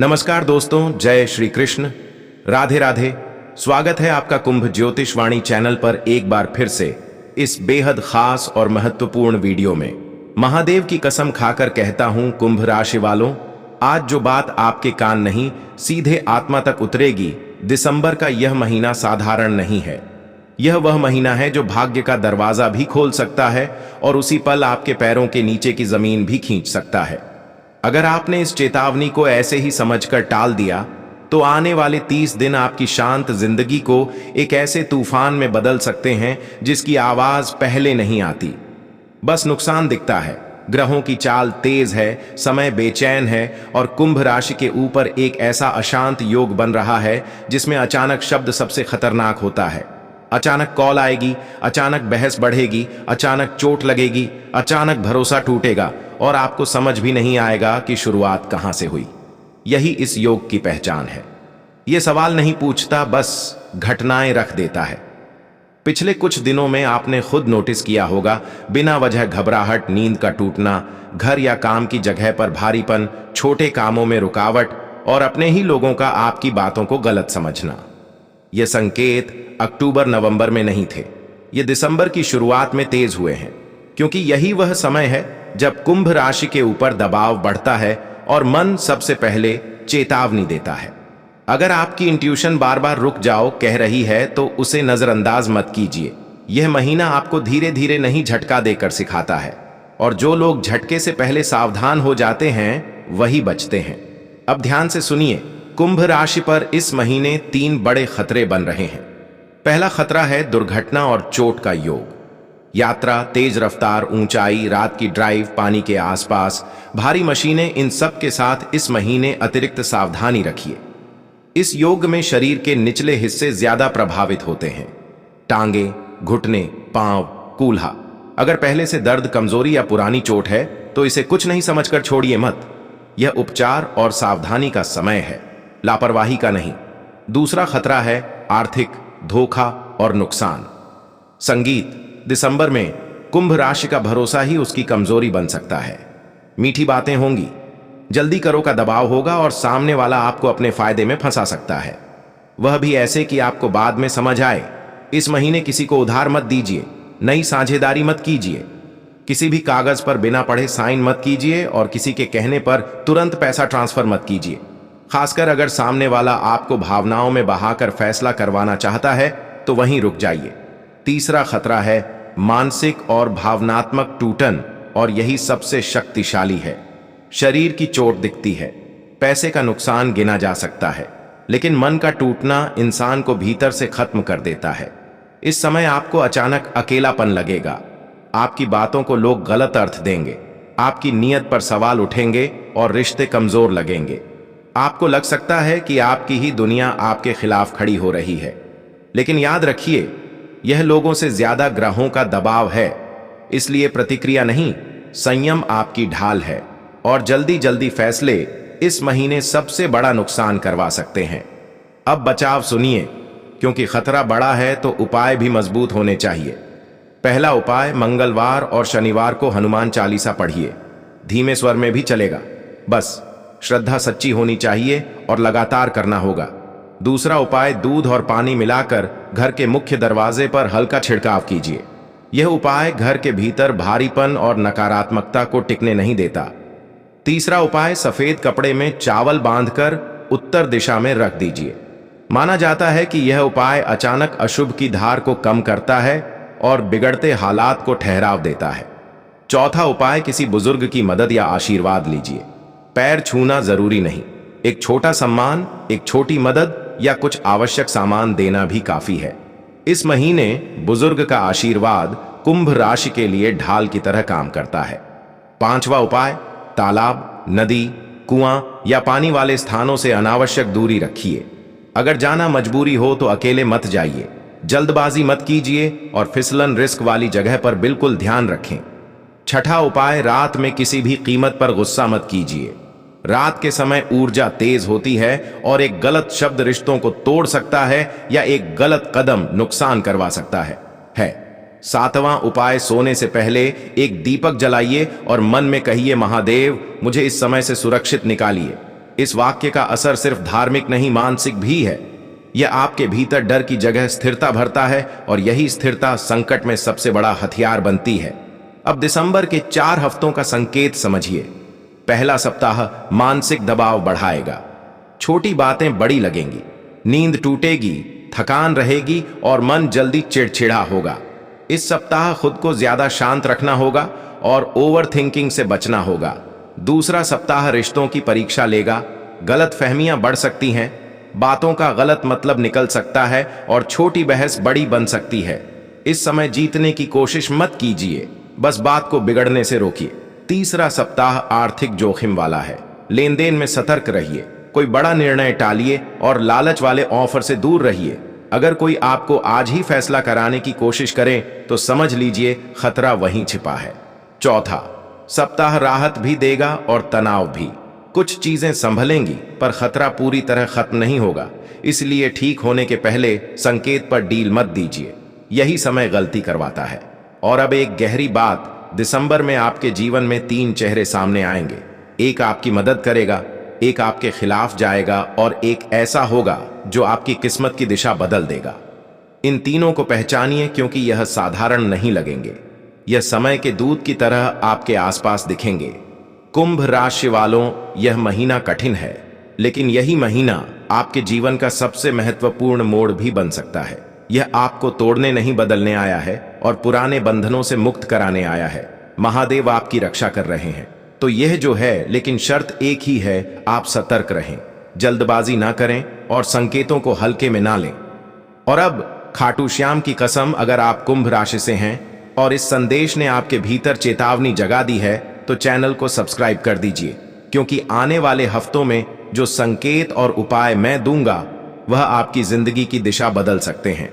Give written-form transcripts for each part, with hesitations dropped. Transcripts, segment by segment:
नमस्कार दोस्तों, जय श्री कृष्ण, राधे राधे। स्वागत है आपका कुंभ ज्योतिषवाणी चैनल पर एक बार फिर से इस बेहद खास और महत्वपूर्ण वीडियो में। महादेव की कसम खाकर कहता हूं कुंभ राशि वालों, आज जो बात आपके कान नहीं सीधे आत्मा तक उतरेगी। दिसंबर का यह महीना साधारण नहीं है। यह वह महीना है जो भाग्य का दरवाजा भी खोल सकता है और उसी पल आपके पैरों के नीचे की जमीन भी खींच सकता है। अगर आपने इस चेतावनी को ऐसे ही समझकर टाल दिया तो आने वाले 30 दिन आपकी शांत जिंदगी को एक ऐसे तूफान में बदल सकते हैं जिसकी आवाज पहले नहीं आती। बस नुकसान दिखता है, ग्रहों की चाल तेज है, समय बेचैन है और कुंभ राशि के ऊपर एक ऐसा अशांत योग बन रहा है जिसमें अचानक शब्द सबसे खतरनाक होता है। अचानक कॉल आएगी, अचानक बहस बढ़ेगी, अचानक चोट लगेगी, अचानक भरोसा टूटेगा और आपको समझ भी नहीं आएगा कि शुरुआत कहां से हुई। यही इस योग की पहचान है। यह सवाल नहीं पूछता, बस घटनाएं रख देता है। पिछले कुछ दिनों में आपने खुद नोटिस किया होगा, बिना वजह घबराहट, नींद का टूटना, घर या काम की जगह पर भारीपन, छोटे कामों में रुकावट और अपने ही लोगों का आपकी बातों को गलत समझना। ये संकेत अक्टूबर नवंबर में नहीं थे, ये दिसंबर की शुरुआत में तेज हुए हैं, क्योंकि यही वह समय है जब कुंभ राशि के ऊपर दबाव बढ़ता है और मन सबसे पहले चेतावनी देता है। अगर आपकी इंट्यूशन बार बार रुक जाओ कह रही है तो उसे नजरअंदाज मत कीजिए। यह महीना आपको धीरे धीरे नहीं झटका देकर सिखाता है, और जो लोग झटके से पहले सावधान हो जाते हैं वही बचते हैं। अब ध्यान से सुनिए, कुंभ राशि पर इस महीने 3 बड़े खतरे बन रहे हैं। पहला खतरा है दुर्घटना और चोट का योग। यात्रा, तेज रफ्तार, ऊंचाई, रात की ड्राइव, पानी के आसपास, भारी मशीनें, इन सब के साथ इस महीने अतिरिक्त सावधानी रखिए। इस योग में शरीर के निचले हिस्से ज्यादा प्रभावित होते हैं। टांगे, घुटने, पांव, कूल्हा। अगर पहले से दर्द, कमजोरी या पुरानी चोट है तो इसे कुछ नहीं समझकर छोड़िए मत। यह उपचार और सावधानी का समय है, लापरवाही का नहीं। दूसरा खतरा है आर्थिक धोखा और नुकसान। संगीत, दिसंबर में कुंभ राशि का भरोसा ही उसकी कमजोरी बन सकता है। मीठी बातें होंगी, जल्दी करो का दबाव होगा और सामने वाला आपको अपने फायदे में फंसा सकता है, वह भी ऐसे कि आपको बाद में समझ आए। इस महीने किसी को उधार मत दीजिए, नई साझेदारी मत कीजिए, किसी भी कागज पर बिना पढ़े साइन मत कीजिए और किसी के कहने पर तुरंत पैसा ट्रांसफर मत कीजिए, खासकर अगर सामने वाला आपको भावनाओं में बहाकर फैसला करवाना चाहता है तो वहीं रुक जाइए। तीसरा खतरा है मानसिक और भावनात्मक टूटन, और यही सबसे शक्तिशाली है। शरीर की चोट दिखती है, पैसे का नुकसान गिना जा सकता है, लेकिन मन का टूटना इंसान को भीतर से खत्म कर देता है। इस समय आपको अचानक अकेलापन लगेगा, आपकी बातों को लोग गलत अर्थ देंगे, आपकी नीयत पर सवाल उठेंगे और रिश्ते कमजोर लगेंगे। आपको लग सकता है कि आपकी ही दुनिया आपके खिलाफ खड़ी हो रही है, लेकिन याद रखिए, यह लोगों से ज्यादा ग्रहों का दबाव है। इसलिए प्रतिक्रिया नहीं, संयम आपकी ढाल है, और जल्दी जल्दी फैसले इस महीने सबसे बड़ा नुकसान करवा सकते हैं। अब बचाव सुनिए, क्योंकि खतरा बड़ा है तो उपाय भी मजबूत होने चाहिए। पहला उपाय, मंगलवार और शनिवार को हनुमान चालीसा पढ़िए। धीमे स्वर में भी चलेगा, बस श्रद्धा सच्ची होनी चाहिए और लगातार करना होगा। दूसरा उपाय, दूध और पानी मिलाकर घर के मुख्य दरवाजे पर हल्का छिड़काव कीजिए। यह उपाय घर के भीतर भारीपन और नकारात्मकता को टिकने नहीं देता। तीसरा उपाय, सफेद कपड़े में चावल बांधकर उत्तर दिशा में रख दीजिए। माना जाता है कि यह उपाय अचानक अशुभ की धार को कम करता है और बिगड़ते हालात को ठहराव देता है। चौथा उपाय, किसी बुजुर्ग की मदद या आशीर्वाद लीजिए। पैर छूना जरूरी नहीं, एक छोटा सम्मान, एक छोटी मदद या कुछ आवश्यक सामान देना भी काफी है। इस महीने बुजुर्ग का आशीर्वाद कुंभ राशि के लिए ढाल की तरह काम करता है। पांचवा उपाय, तालाब, नदी, कुआं या पानी वाले स्थानों से अनावश्यक दूरी रखिए। अगर जाना मजबूरी हो तो अकेले मत जाइए, जल्दबाजी मत कीजिए और फिसलन रिस्क वाली जगह पर बिल्कुल ध्यान रखें। छठा उपाय, रात में किसी भी कीमत पर गुस्सा मत कीजिए। रात के समय ऊर्जा तेज होती है और एक गलत शब्द रिश्तों को तोड़ सकता है या एक गलत कदम नुकसान करवा सकता है। सातवां उपाय, सोने से पहले एक दीपक जलाइए और मन में कहिए, महादेव मुझे इस समय से सुरक्षित निकालिए। इस वाक्य का असर सिर्फ धार्मिक नहीं, मानसिक भी है। यह आपके भीतर डर की जगह स्थिरता भरता है और यही स्थिरता संकट में सबसे बड़ा हथियार बनती है। अब दिसंबर के 4 हफ्तों का संकेत समझिए। पहला सप्ताह मानसिक दबाव बढ़ाएगा। छोटी बातें बड़ी लगेंगी, नींद टूटेगी, थकान रहेगी और मन जल्दी चिड़चिड़ा होगा। इस सप्ताह खुद को ज्यादा शांत रखना होगा और ओवर थिंकिंग से बचना होगा। दूसरा सप्ताह रिश्तों की परीक्षा लेगा। गलतफहमियां बढ़ सकती हैं, बातों का गलत मतलब निकल सकता है और छोटी बहस बड़ी बन सकती है। इस समय जीतने की कोशिश मत कीजिए, बस बात को बिगड़ने से रोकिए। तीसरा सप्ताह आर्थिक जोखिम वाला है। लेन देन में सतर्क रहिए, कोई बड़ा निर्णय टालिए और लालच वाले ऑफर से दूर रहिए। अगर कोई आपको आज ही फैसला कराने की कोशिश करे तो समझ लीजिए खतरा वहीं छिपा है। चौथा सप्ताह राहत भी देगा और तनाव भी। कुछ चीजें संभलेंगी पर खतरा पूरी तरह खत्म नहीं होगा, इसलिए ठीक होने के पहले संकेत पर डील मत दीजिए, यही समय गलती करवाता है। और अब एक गहरी बात, दिसंबर में आपके जीवन में 3 चेहरे सामने आएंगे। एक आपकी मदद करेगा, एक आपके खिलाफ जाएगा और एक ऐसा होगा जो आपकी किस्मत की दिशा बदल देगा। इन तीनों को पहचानिए क्योंकि यह साधारण नहीं लगेंगे। यह समय के दूत की तरह आपके आसपास दिखेंगे। कुंभ राशि वालों, यह महीना कठिन है, लेकिन यही महीना आपके जीवन का सबसे महत्वपूर्ण मोड़ भी बन सकता है। यह आपको तोड़ने नहीं बदलने आया है और पुराने बंधनों से मुक्त कराने आया है। महादेव आपकी रक्षा कर रहे हैं। तो यह जो है, लेकिन शर्त एक ही है, आप सतर्क रहें, जल्दबाजी ना करें और संकेतों को हल्के में ना लें। और अब खाटू श्याम की कसम, अगर आप कुंभ राशि से हैं और इस संदेश ने आपके भीतर चेतावनी जगा दी है तो चैनल को सब्सक्राइब कर दीजिए, क्योंकि आने वाले हफ्तों में जो संकेत और उपाय मैं दूंगा वह आपकी जिंदगी की दिशा बदल सकते हैं।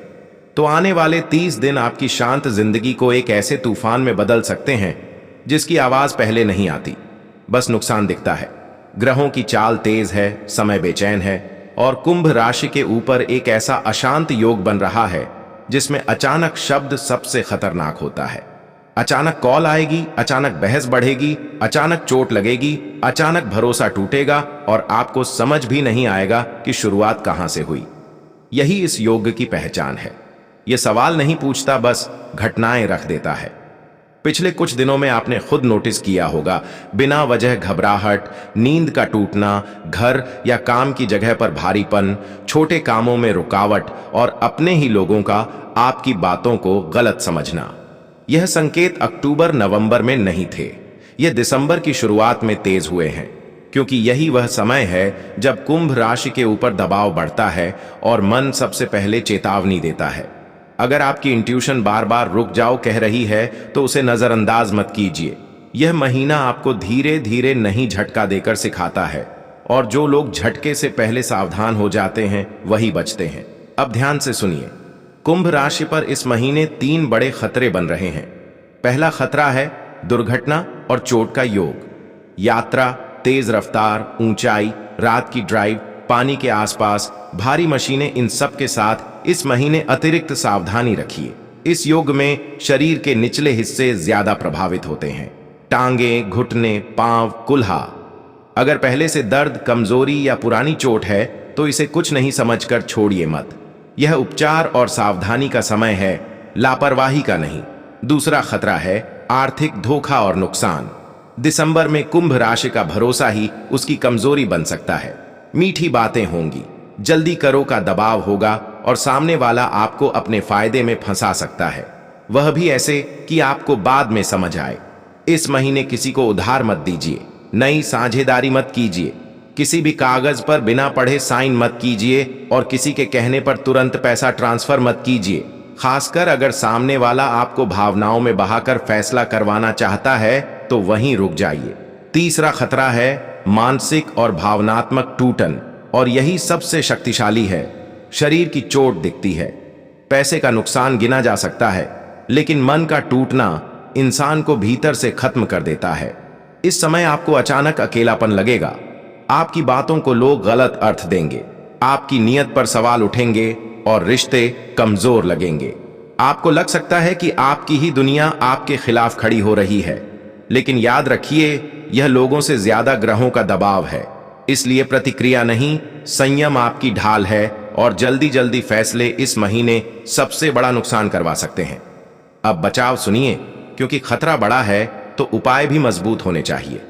तो आने वाले 30 दिन आपकी शांत जिंदगी को एक ऐसे तूफान में बदल सकते हैं जिसकी आवाज पहले नहीं आती, बस नुकसान दिखता है। ग्रहों की चाल तेज है, समय बेचैन है और कुंभ राशि के ऊपर एक ऐसा अशांत योग बन रहा है जिसमें अचानक शब्द सबसे खतरनाक होता है। अचानक कॉल आएगी, अचानक बहस बढ़ेगी, अचानक चोट लगेगी, अचानक भरोसा टूटेगा और आपको समझ भी नहीं आएगा कि शुरुआत कहां से हुई। यही इस योग की पहचान है। यह सवाल नहीं पूछता, बस घटनाएं रख देता है। पिछले कुछ दिनों में आपने खुद नोटिस किया होगा, बिना वजह घबराहट, नींद का टूटना, घर या काम की जगह पर भारीपन, छोटे कामों में रुकावट और अपने ही लोगों का आपकी बातों को गलत समझना। यह संकेत अक्टूबर नवंबर में नहीं थे, यह दिसंबर की शुरुआत में तेज हुए हैं, क्योंकि यही वह समय है जब कुंभ राशि के ऊपर दबाव बढ़ता है और मन सबसे पहले चेतावनी देता है। अगर आपकी इंट्यूशन बार बार रुक जाओ कह रही है तो उसे नजरअंदाज मत कीजिए। यह महीना आपको धीरे धीरे नहीं झटका देकर सिखाता है, और जो लोग झटके से पहले सावधान हो जाते हैं वही बचते हैं। अब ध्यान से सुनिए, कुंभ राशि पर इस महीने 3 बड़े खतरे बन रहे हैं। पहला खतरा है दुर्घटना और चोट का योग। यात्रा, तेज रफ्तार, ऊंचाई, रात की ड्राइव, पानी के आसपास, भारी मशीनें, इन सब के साथ इस महीने अतिरिक्त सावधानी रखिए। इस योग में शरीर के निचले हिस्से ज्यादा प्रभावित होते हैं। टांगे, घुटने, पांव, कुल्हा। अगर पहले से दर्द, कमजोरी या पुरानी चोट है तो इसे कुछ नहीं समझकर छोड़िए मत। यह उपचार और सावधानी का समय है, लापरवाही का नहीं। दूसरा खतरा है आर्थिक धोखा और नुकसान। दिसंबर में कुंभ राशि का भरोसा ही उसकी कमजोरी बन सकता है। मीठी बातें होंगी, जल्दी करो का दबाव होगा और सामने वाला आपको अपने फायदे में फंसा सकता है, वह भी ऐसे कि आपको बाद में समझ आए। इस महीने किसी को उधार मत दीजिए, नई साझेदारी मत कीजिए, किसी भी कागज पर बिना पढ़े साइन मत कीजिए और किसी के कहने पर तुरंत पैसा ट्रांसफर मत कीजिए, खासकर अगर सामने वाला आपको भावनाओं में बहाकर फैसला करवाना चाहता है तो वहीं रुक जाइए। तीसरा खतरा है मानसिक और भावनात्मक टूटन, और यही सबसे शक्तिशाली है। शरीर की चोट दिखती है, पैसे का नुकसान गिना जा सकता है, लेकिन मन का टूटना इंसान को भीतर से खत्म कर देता है। इस समय आपको अचानक अकेलापन लगेगा, आपकी बातों को लोग गलत अर्थ देंगे, आपकी नीयत पर सवाल उठेंगे और रिश्ते कमजोर लगेंगे। आपको लग सकता है कि आपकी ही दुनिया आपके खिलाफ खड़ी हो रही है, लेकिन याद रखिए यह लोगों से ज्यादा ग्रहों का दबाव है। इसलिए प्रतिक्रिया नहीं, संयम आपकी ढाल है और जल्दी जल्दी फैसले इस महीने सबसे बड़ा नुकसान करवा सकते हैं। अब बचाव सुनिए, क्योंकि खतरा बड़ा है तो उपाय भी मजबूत होने चाहिए।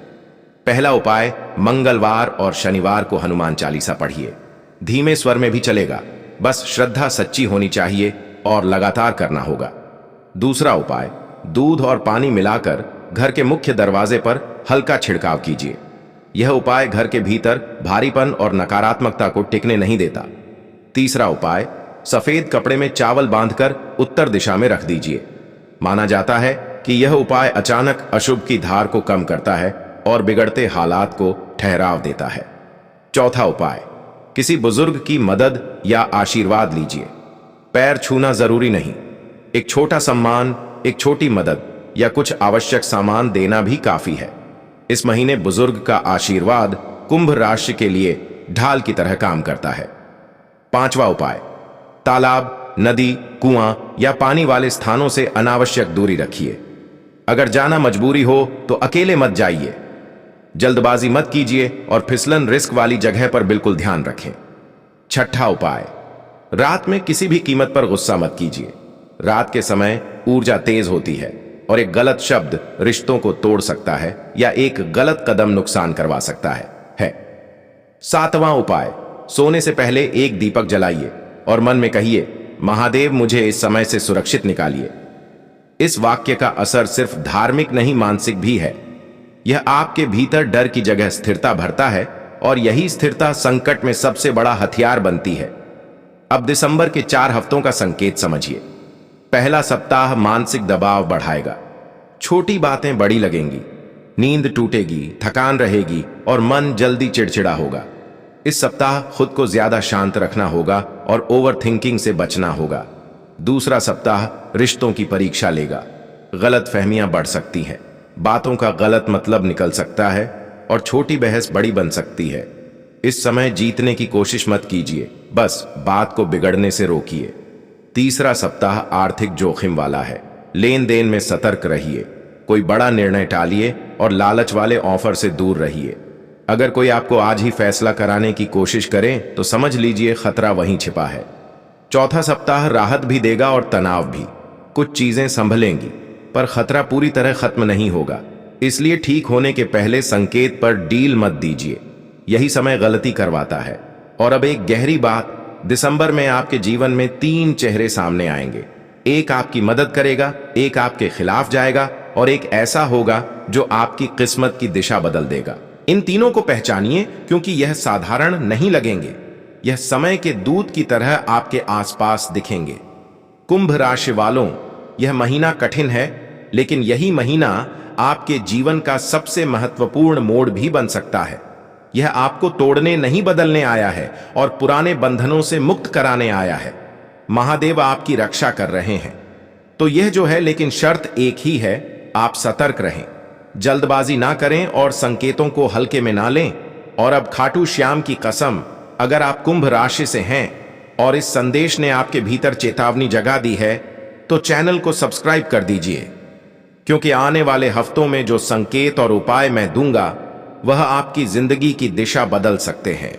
पहला उपाय, मंगलवार और शनिवार को हनुमान चालीसा पढ़िए। धीमे स्वर में भी चलेगा, बस श्रद्धा सच्ची होनी चाहिए और लगातार करना होगा। दूसरा उपाय, दूध और पानी मिलाकर घर के मुख्य दरवाजे पर हल्का छिड़काव कीजिए। यह उपाय घर के भीतर भारीपन और नकारात्मकता को टिकने नहीं देता। तीसरा उपाय, सफेद कपड़े में चावल बांधकर उत्तर दिशा में रख दीजिए। माना जाता है कि यह उपाय अचानक अशुभ की धार को कम करता है और बिगड़ते हालात को ठहराव देता है। चौथा उपाय, किसी बुजुर्ग की मदद या आशीर्वाद लीजिए। पैर छूना जरूरी नहीं, एक छोटा सम्मान, एक छोटी मदद या कुछ आवश्यक सामान देना भी काफी है। इस महीने बुजुर्ग का आशीर्वाद कुंभ राशि के लिए ढाल की तरह काम करता है। पांचवा उपाय, तालाब, नदी, कुआं या पानी वाले स्थानों से अनावश्यक दूरी रखिए। अगर जाना मजबूरी हो तो अकेले मत जाइए। जल्दबाजी मत कीजिए और फिसलन रिस्क वाली जगह पर बिल्कुल ध्यान रखें। छठा उपाय, रात में किसी भी कीमत पर गुस्सा मत कीजिए। रात के समय ऊर्जा तेज होती है और एक गलत शब्द रिश्तों को तोड़ सकता है या एक गलत कदम नुकसान करवा सकता है। सातवां उपाय, सोने से पहले एक दीपक जलाइए और मन में कहिए, महादेव मुझे इस समय से सुरक्षित निकालिए। इस वाक्य का असर सिर्फ धार्मिक नहीं, मानसिक भी है। यह आपके भीतर डर की जगह स्थिरता भरता है और यही स्थिरता संकट में सबसे बड़ा हथियार बनती है। अब दिसंबर के 4 हफ्तों का संकेत समझिए। पहला सप्ताह मानसिक दबाव बढ़ाएगा। छोटी बातें बड़ी लगेंगी, नींद टूटेगी, थकान रहेगी और मन जल्दी चिड़चिड़ा होगा। इस सप्ताह खुद को ज्यादा शांत रखना होगा और ओवर थिंकिंग से बचना होगा। दूसरा सप्ताह रिश्तों की परीक्षा लेगा। गलत फहमियां बढ़ सकती हैं, बातों का गलत मतलब निकल सकता है और छोटी बहस बड़ी बन सकती है। इस समय जीतने की कोशिश मत कीजिए, बस बात को बिगड़ने से रोकिए। तीसरा सप्ताह आर्थिक जोखिम वाला है। लेन देन में सतर्क रहिए, कोई बड़ा निर्णय टालिए और लालच वाले ऑफर से दूर रहिए। अगर कोई आपको आज ही फैसला कराने की कोशिश करे तो समझ लीजिए खतरा वहीं छिपा है। चौथा सप्ताह राहत भी देगा और तनाव भी। कुछ चीजें संभलेंगी पर खतरा पूरी तरह खत्म नहीं होगा, इसलिए ठीक होने के पहले संकेत पर डील मत दीजिए। यही समय गलती करवाता है। और अब एक गहरी बात, दिसंबर में आपके जीवन में 3 चेहरे सामने आएंगे। एक आपकी मदद करेगा, एक आपके खिलाफ जाएगा और एक ऐसा होगा जो आपकी किस्मत की दिशा बदल देगा। इन तीनों को पहचानिए, क्योंकि यह साधारण नहीं लगेंगे। यह समय के दूत की तरह आपके आसपास दिखेंगे। कुंभ राशि वालों, यह महीना कठिन है, लेकिन यही महीना आपके जीवन का सबसे महत्वपूर्ण मोड़ भी बन सकता है। यह आपको तोड़ने नहीं बदलने आया है और पुराने बंधनों से मुक्त कराने आया है। महादेव आपकी रक्षा कर रहे हैं। तो यह जो है, लेकिन शर्त एक ही है, आप सतर्क रहें, जल्दबाजी ना करें और संकेतों को हल्के में ना लें। और अब खाटू श्याम की कसम, अगर आप कुंभ राशि से हैं और इस संदेश ने आपके भीतर चेतावनी जगा दी है तो चैनल को सब्सक्राइब कर दीजिए, क्योंकि आने वाले हफ्तों में जो संकेत और उपाय मैं दूंगा वह आपकी जिंदगी की दिशा बदल सकते हैं।